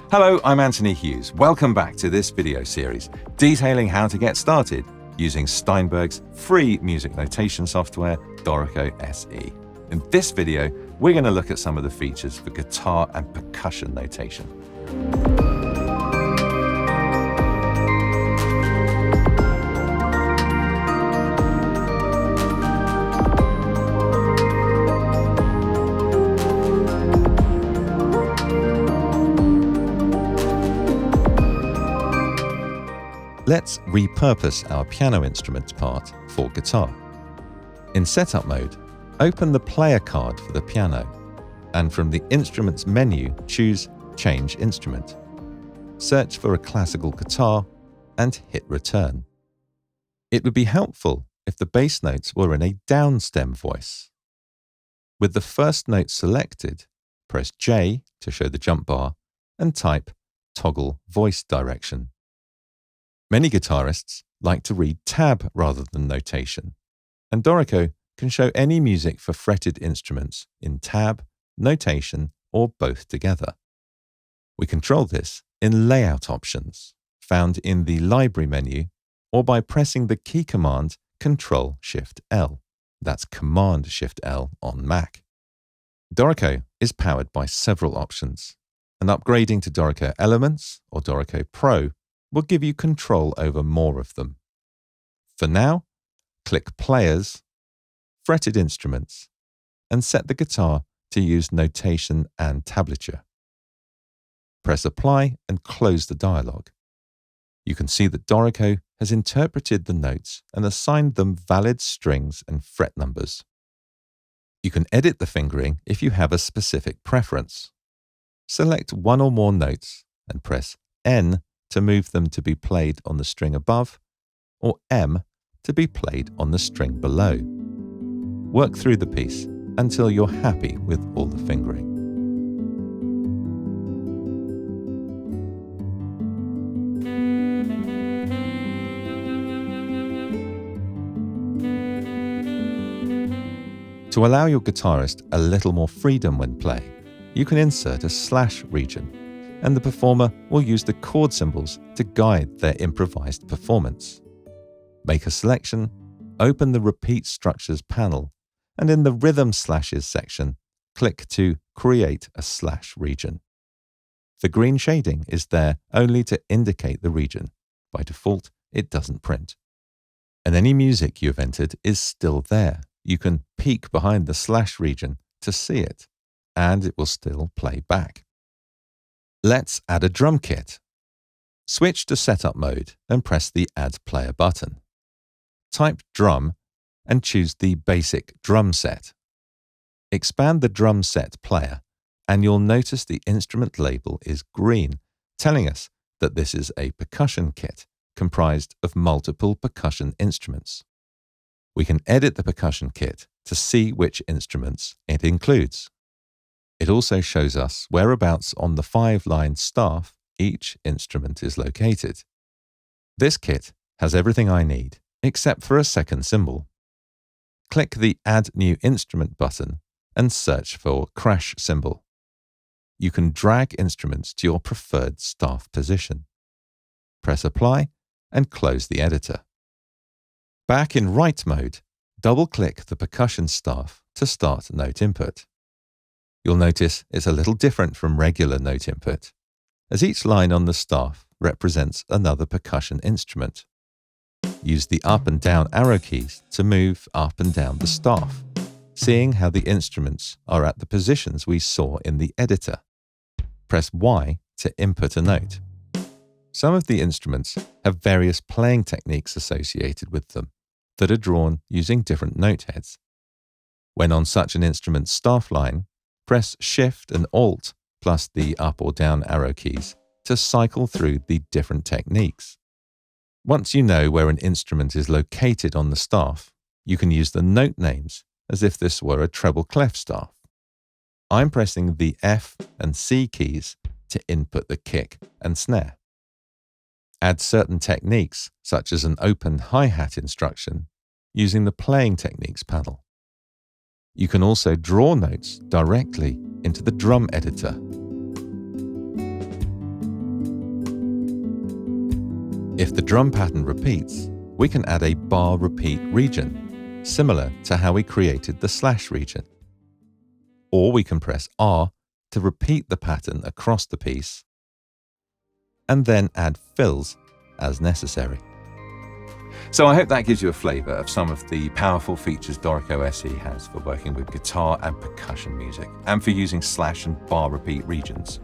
Hello, I'm Anthony Hughes. Welcome back to this video series detailing how to get started using Steinberg's free music notation software, Dorico SE. In this video, we're going to look at some of the features for guitar and percussion notation. Let's repurpose our piano instruments part for guitar. In setup mode, open the player card for the piano, and from the Instruments menu, choose Change Instrument. Search for a classical guitar and hit Return. It would be helpful if the bass notes were in a downstem voice. With the first note selected, press J to show the jump bar and type Toggle Voice Direction. Many guitarists like to read tab rather than notation, and Dorico can show any music for fretted instruments in tab, notation, or both together. We control this in Layout options, found in the Library menu, or by pressing the key command Ctrl-Shift-L. That's Command-Shift-L on Mac. Dorico is powered by several options, and upgrading to Dorico Elements or Dorico Pro will give you control over more of them. For now, click Players, Fretted Instruments, and set the guitar to use notation and tablature. Press Apply and close the dialog. You can see that Dorico has interpreted the notes and assigned them valid strings and fret numbers. You can edit the fingering if you have a specific preference. Select one or more notes and press N to move them to be played on the string above, or M to be played on the string below. Work through the piece until you're happy with all the fingering. To allow your guitarist a little more freedom when playing, you can insert a slash region, and the performer will use the chord symbols to guide their improvised performance. Make a selection, open the Repeat Structures panel, and in the Rhythm Slashes section, click to create a slash region. The green shading is there only to indicate the region. By default, it doesn't print. And any music you've entered is still there. You can peek behind the slash region to see it, and it will still play back. Let's add a drum kit. Switch to Setup mode and press the Add Player button. Type Drum and choose the basic drum set. Expand the drum set player and you'll notice the instrument label is green, telling us that this is a percussion kit comprised of multiple percussion instruments. We can edit the percussion kit to see which instruments it includes. It also shows us whereabouts on the 5-line staff each instrument is located. This kit has everything I need, except for a second cymbal. Click the Add New Instrument button and search for crash cymbal. You can drag instruments to your preferred staff position. Press Apply and close the editor. Back in write mode, double-click the percussion staff to start note input. You'll notice it's a little different from regular note input, as each line on the staff represents another percussion instrument. Use the up and down arrow keys to move up and down the staff, seeing how the instruments are at the positions we saw in the editor. Press Y to input a note. Some of the instruments have various playing techniques associated with them that are drawn using different note heads. When on such an instrument's staff line, press Shift and Alt plus the up or down arrow keys to cycle through the different techniques. Once you know where an instrument is located on the staff, you can use the note names as if this were a treble clef staff. I'm pressing the F and C keys to input the kick and snare. Add certain techniques, such as an open hi-hat instruction, using the Playing Techniques panel. You can also draw notes directly into the drum editor. If the drum pattern repeats, we can add a bar repeat region, similar to how we created the slash region. Or we can press R to repeat the pattern across the piece, and then add fills as necessary. So I hope that gives you a flavour of some of the powerful features Dorico SE has for working with guitar and percussion music, and for using slash and bar repeat regions.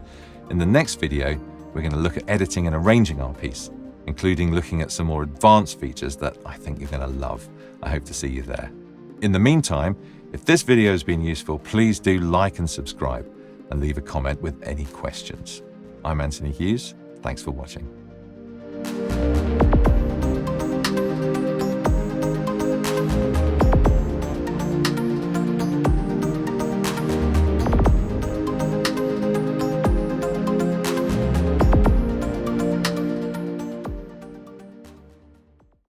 In the next video, we're going to look at editing and arranging our piece, including looking at some more advanced features that I think you're going to love. I hope to see you there. In the meantime, if this video has been useful, please do like and subscribe, and leave a comment with any questions. I'm Anthony Hughes. Thanks for watching.